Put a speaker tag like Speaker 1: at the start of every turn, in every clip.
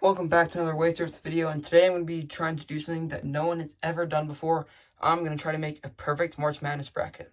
Speaker 1: Welcome back to another Weight Search video, and today I'm going to be trying to do something that no one has ever done before. I'm going to try to make a perfect March Madness bracket.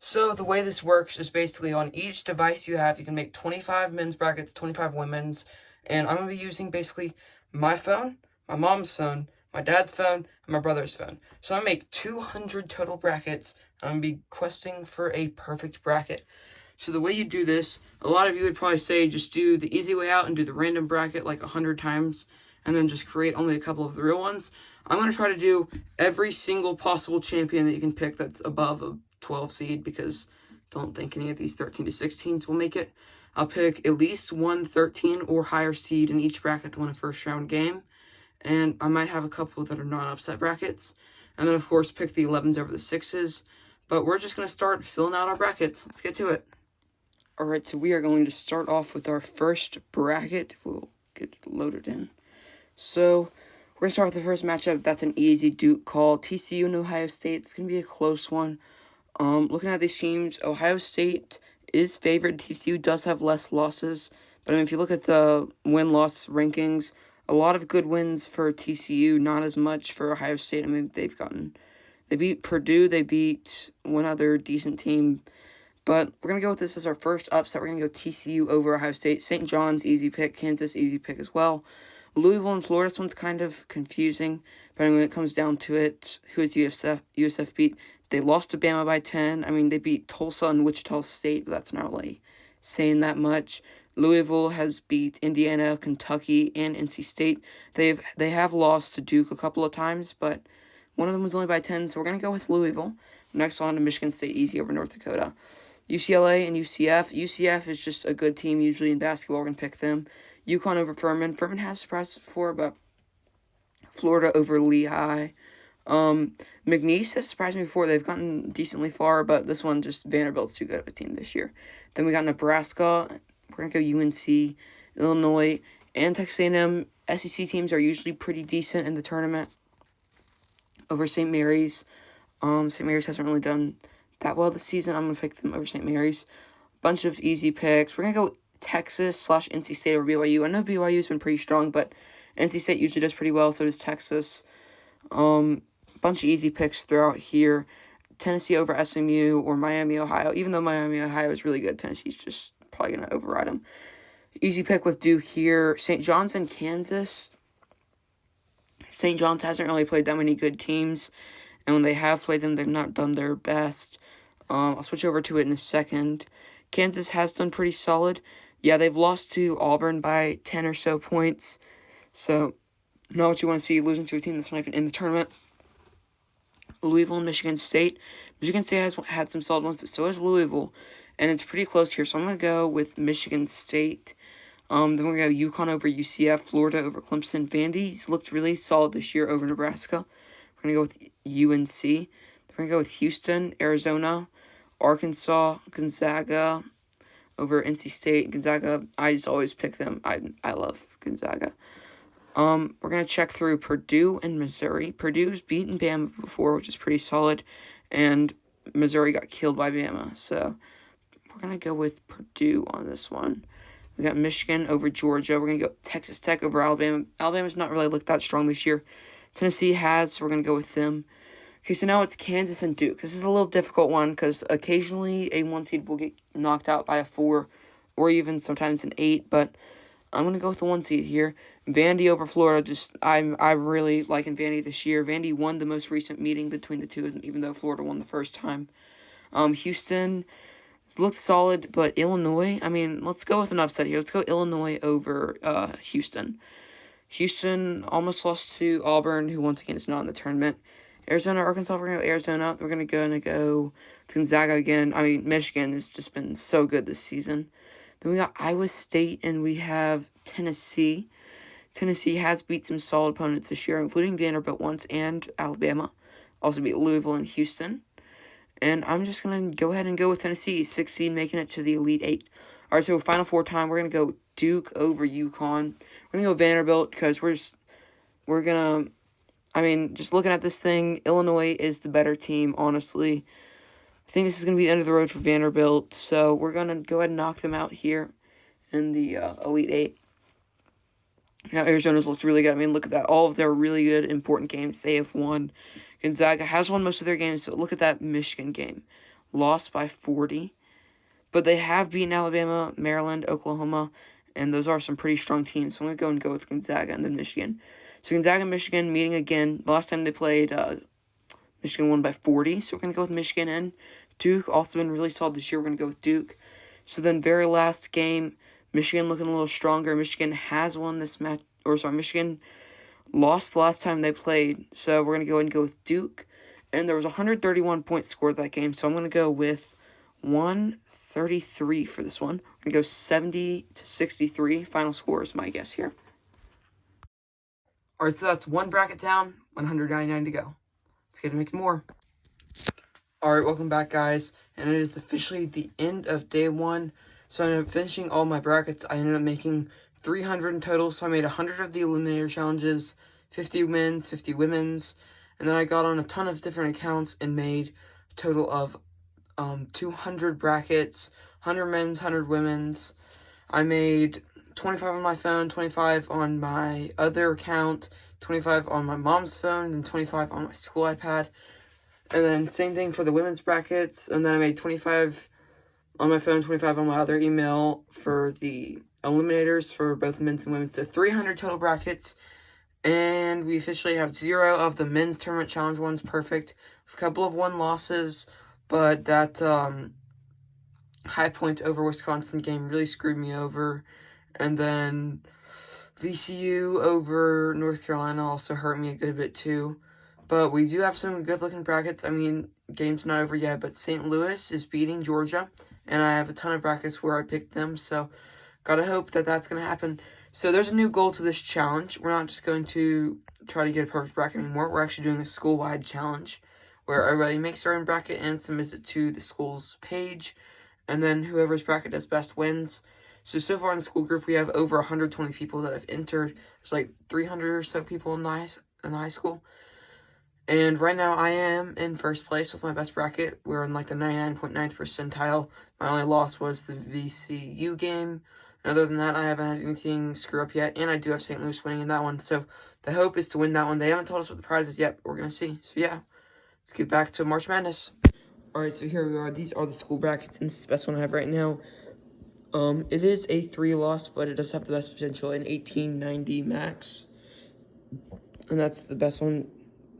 Speaker 1: So the way this works is basically on each device you have, you can make 25 men's brackets, 25 women's, and I'm going to be using basically my phone, my mom's phone, my dad's phone, and my brother's phone. So I make 200 total brackets, and I'm going to be questing for a perfect bracket. So the way you do this, a lot of you would probably say just do the easy way out and do the random bracket like 100 times and then just create only a couple of the real ones. I'm going to try to do every single possible champion that you can pick that's above a 12 seed because I don't think any of these 13 to 16s will make it. I'll pick at least one 13 or higher seed in each bracket to win a first round game. And I might have a couple that are non-upset brackets. And then, of course, pick the 11s over the 6s. But we're just going to start filling out our brackets. Let's get to it. Alright, so we are going to start off with our first bracket. We'll get loaded in. So, we're going to start with the first matchup. That's an easy Duke call. TCU and Ohio State. It's going to be a close one. Looking at these teams, Ohio State is favored. TCU does have less losses. But, if you look at the win-loss rankings, a lot of good wins for TCU, not as much for Ohio State. They beat Purdue. They beat one other decent team. But we're going to go with this as our first upset. We're going to go TCU over Ohio State. St. John's, easy pick. Kansas, easy pick as well. Louisville and Florida, this one's kind of confusing. But when it comes down to it, who is USF beat? They lost to Bama by 10. They beat Tulsa and Wichita State, but that's not really saying that much. Louisville has beat Indiana, Kentucky, and NC State. They have lost to Duke a couple of times, but one of them was only by 10, so we're going to go with Louisville. Next on to Michigan State, easy over North Dakota. UCLA and UCF. UCF is just a good team usually in basketball. We're going to pick them. UConn over Furman. Furman has surprised before, but Florida over Lehigh. McNeese has surprised me before. They've gotten decently far, but this one just Vanderbilt's too good of a team this year. Then we got Nebraska. We're going to go UNC, Illinois, and Texas A&M. SEC teams are usually pretty decent in the tournament. Over St. Mary's. St. Mary's hasn't really done that well this season. I'm going to pick them over St. Mary's. Bunch of easy picks. We're going to go Texas/NC State over BYU. I know BYU's been pretty strong, but NC State usually does pretty well, so does Texas. Bunch of easy picks throughout here. Tennessee over SMU or Miami, Ohio. Even though Miami, Ohio is really good, Tennessee's just probably going to override them. Easy pick with Duke here. St. John's and Kansas. St. John's hasn't really played that many good teams, and when they have played them, they've not done their best. I'll switch over to it in a second. Kansas has done pretty solid. Yeah, they've lost to Auburn by 10 or so points. So, not what you want to see, losing to a team that's not even in the tournament. Louisville and Michigan State. Michigan State has had some solid ones, but so has Louisville. And it's pretty close here, so I'm going to go with Michigan State. Then we're going to go UConn over UCF, Florida over Clemson. Vandy's looked really solid this year over Nebraska. We're going to go with UNC. We're going to go with Houston, Arizona, Arkansas, Gonzaga over NC State. Gonzaga, I just always pick them. I love Gonzaga. We're going to check through Purdue and Missouri. Purdue's beaten Bama before, which is pretty solid, and Missouri got killed by Bama. So we're going to go with Purdue on this one. We got Michigan over Georgia. We're going to go Texas Tech over Alabama. Alabama's not really looked that strong this year. Tennessee has, so we're going to go with them. Okay, so now it's Kansas and Duke. This is a little difficult one because occasionally a 1 seed will get knocked out by a 4 or even sometimes an 8, but I'm going to go with the 1 seed here. Vandy over Florida. I'm really liking Vandy this year. Vandy won the most recent meeting between the two of them, even though Florida won the first time. Houston looked solid, but Illinois, let's go with an upset here. Let's go Illinois over Houston. Houston almost lost to Auburn, who once again is not in the tournament. Arizona, Arkansas, we're going to go Arizona. We're going to go Gonzaga again. Michigan has just been so good this season. Then we got Iowa State, and we have Tennessee. Tennessee has beat some solid opponents this year, including Vanderbilt once and Alabama. Also beat Louisville and Houston. And I'm just going to go ahead and go with Tennessee, 6 seed, making it to the Elite 8. All right, so Final Four time, we're going to go Duke over UConn. We're going to go Vanderbilt because we're going to, just looking at this thing, Illinois is the better team, honestly. I think this is going to be the end of the road for Vanderbilt, so we're going to go ahead and knock them out here in the Elite 8. Now, Arizona's looks really good. I mean, look at that. All of their really good, important games they have won. Gonzaga has won most of their games, but look at that Michigan game. Lost by 40. But they have beaten Alabama, Maryland, Oklahoma, and those are some pretty strong teams. So I'm going to go with Gonzaga and then Michigan. So Gonzaga and Michigan meeting again. Last time they played, Michigan won by 40. So we're going to go with Michigan and Duke. Also been really solid this year. We're going to go with Duke. So then very last game, Michigan looking a little stronger. Michigan has won this match. Michigan lost the last time they played. So we're going to go ahead and go with Duke. And there was 131 points scored that game. So I'm going to go with 133 for this one. I'm going to go 70-63. Final score is my guess here. All right, so that's one bracket down, 199 to go. Let's get to making more. All right, welcome back, guys. And it is officially the end of day one. So I ended up finishing all my brackets. I ended up making 300 in total. So I made 100 of the Eliminator challenges, 50 men's, 50 women's. And then I got on a ton of different accounts and made a total of 200 brackets, 100 men's, 100 women's. I made 25 on my phone, 25 on my other account, 25 on my mom's phone, and 25 on my school iPad. And then same thing for the women's brackets. And then I made 25 on my phone, 25 on my other email for the eliminators for both men's and women's. So 300 total brackets. And we officially have 0 of the men's tournament challenge ones perfect. A couple of 1 losses, but that High Point over Wisconsin game really screwed me over. And then VCU over North Carolina also hurt me a good bit too. But we do have some good-looking brackets. I mean, game's not over yet, but St. Louis is beating Georgia. And I have a ton of brackets where I picked them, so gotta hope that that's going to happen. So there's a new goal to this challenge. We're not just going to try to get a perfect bracket anymore. We're actually doing a school-wide challenge where everybody makes their own bracket and submits it to the school's page. And then whoever's bracket does best wins. So far in the school group, we have over 120 people that have entered. There's like 300 or so people in the high school. And right now, I am in first place with my best bracket. We're in like the 99.9th percentile. My only loss was the VCU game. And other than that, I haven't had anything screw up yet. And I do have St. Louis winning in that one. So the hope is to win that one. They haven't told us what the prize is yet, but we're going to see. So yeah, let's get back to March Madness. All right, so here we are. These are the school brackets, and this is the best one I have right now. It is a 3 loss, but it does have the best potential, an 1890 max. And that's the best one.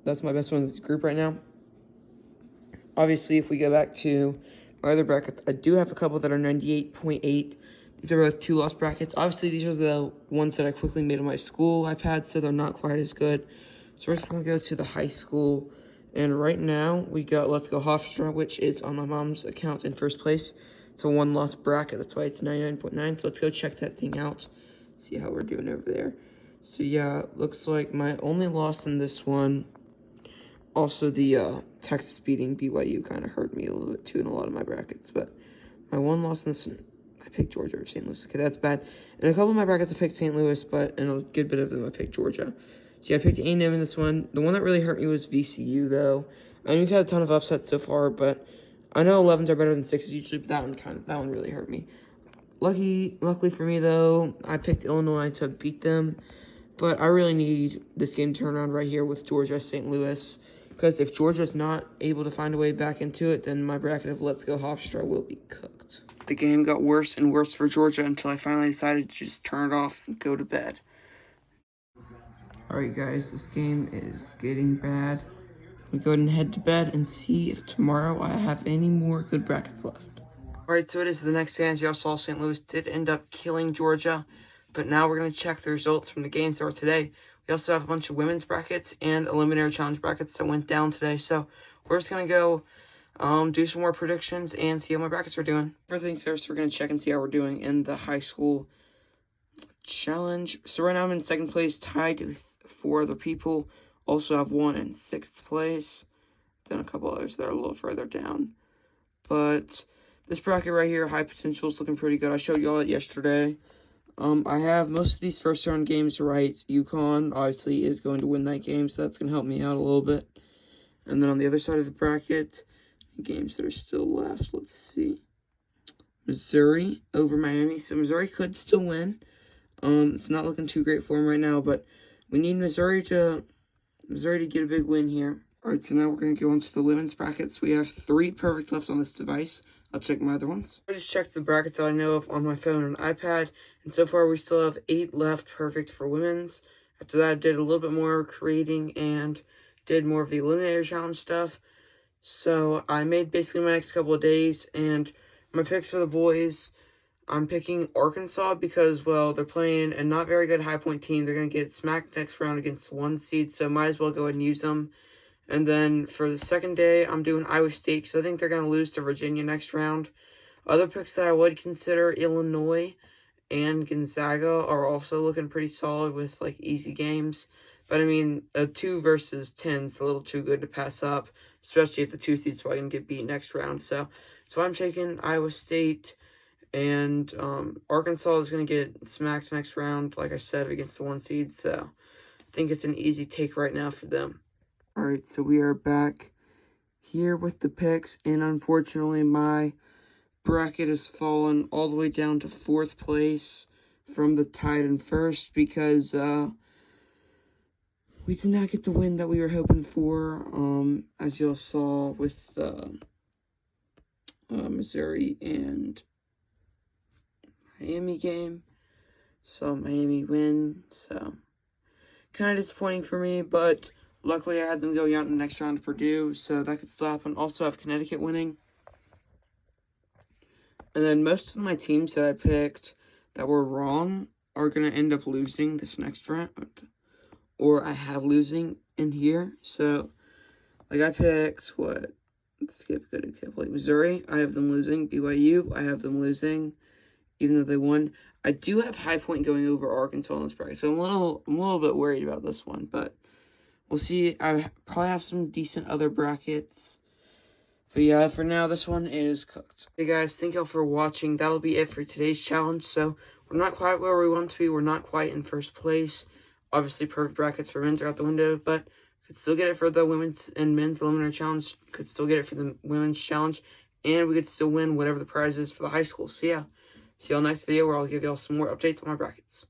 Speaker 1: That's my best one in this group right now. Obviously, if we go back to my other brackets, I do have a couple that are 98.8. These are both 2-loss brackets. Obviously, these are the ones that I quickly made on my school iPad, so they're not quite as good. So we're just going to go to the high school. And right now, we got Let's Go Hofstra, which is on my mom's account in first place. It's a 1-loss bracket. That's why it's 99.9. So let's go check that thing out. See how we're doing over there. So yeah, looks like my only loss in this one. Also, the Texas beating BYU kind of hurt me a little bit too in a lot of my brackets. But my one loss in this one, I picked Georgia or St. Louis. Okay, that's bad. In a couple of my brackets, I picked St. Louis, but in a good bit of them, I picked Georgia. So yeah, I picked A&M in this one. The one that really hurt me was VCU, though. I mean, we've had a ton of upsets so far, but I know 11s are better than 6s usually, but that one really hurt me. Luckily for me, though, I picked Illinois to beat them. But I really need this game to turn around right here with Georgia, St. Louis. Because if Georgia's not able to find a way back into it, then my bracket of Let's Go Hofstra will be cooked. The game got worse and worse for Georgia until I finally decided to just turn it off and go to bed. Alright guys, this game is getting bad. We go ahead and head to bed and see if tomorrow I have any more good brackets left. Alright, so it is the next game. As y'all saw, St. Louis did end up killing Georgia. But now we're going to check the results from the games that were today. We also have a bunch of women's brackets and eliminator challenge brackets that went down today. So we're just going to go do some more predictions and see how my brackets are doing. First things first, we're going to check and see how we're doing in the high school challenge. So right now I'm in second place, tied with 4 other people. Also have one in 6th place. Then a couple others that are a little further down. But this bracket right here, high potential, is looking pretty good. I showed y'all it yesterday. I have most of these first round games right. UConn, obviously, is going to win that game, so that's going to help me out a little bit. And then on the other side of the bracket, games that are still left, let's see. Missouri over Miami. So Missouri could still win. It's not looking too great for them right now, but we need Missouri to get a big win here. Alright, so now we're going to go into the women's brackets. We have 3 perfect left on this device. I'll check my other ones. I just checked the brackets that I know of on my phone and iPad, and so far we still have 8 left perfect for women's. After that, I did a little bit more creating and did more of the Eliminator Challenge stuff. So I made basically my next couple of days, and my picks for the boys, I'm picking Arkansas because, well, they're playing a not very good High Point team. They're going to get smacked next round against 1 seed, so might as well go ahead and use them. And then for the second day, I'm doing Iowa State because I think they're going to lose to Virginia next round. Other picks that I would consider, Illinois and Gonzaga are also looking pretty solid with, like, easy games. But, I mean, a 2 versus 10 is a little too good to pass up, especially if the 2 seed's probably going to get beat next round. So I'm taking Iowa State, and Arkansas is going to get smacked next round, like I said, against the 1 seed. So I think it's an easy take right now for them. Alright, so we are back here with the picks, and unfortunately my bracket has fallen all the way down to 4th place from the tied in 1st because we did not get the win that we were hoping for, as y'all saw with Missouri and Miami game. So Miami win, so kind of disappointing for me, but luckily I had them going out in the next round to Purdue, so that could still happen. Also have Connecticut winning. And then most of my teams that I picked that were wrong are going to end up losing this next round. Or I have losing in here. So, like I picked, let's give a good example. Like Missouri, I have them losing. BYU, I have them losing, even though they won. I do have High Point going over Arkansas in this bracket, so I'm a little bit worried about this one, but we'll see. I probably have some decent other brackets. But yeah, for now, this one is cooked. Hey guys, thank y'all for watching. That'll be it for today's challenge. So we're not quite where we want to be. We're not quite in 1st place. Obviously, perfect brackets for men's are out the window, but could still get it for the women's and men's eliminator challenge. Could still get it for the women's challenge. And we could still win whatever the prize is for the high school. So yeah, see y'all next video where I'll give y'all some more updates on my brackets.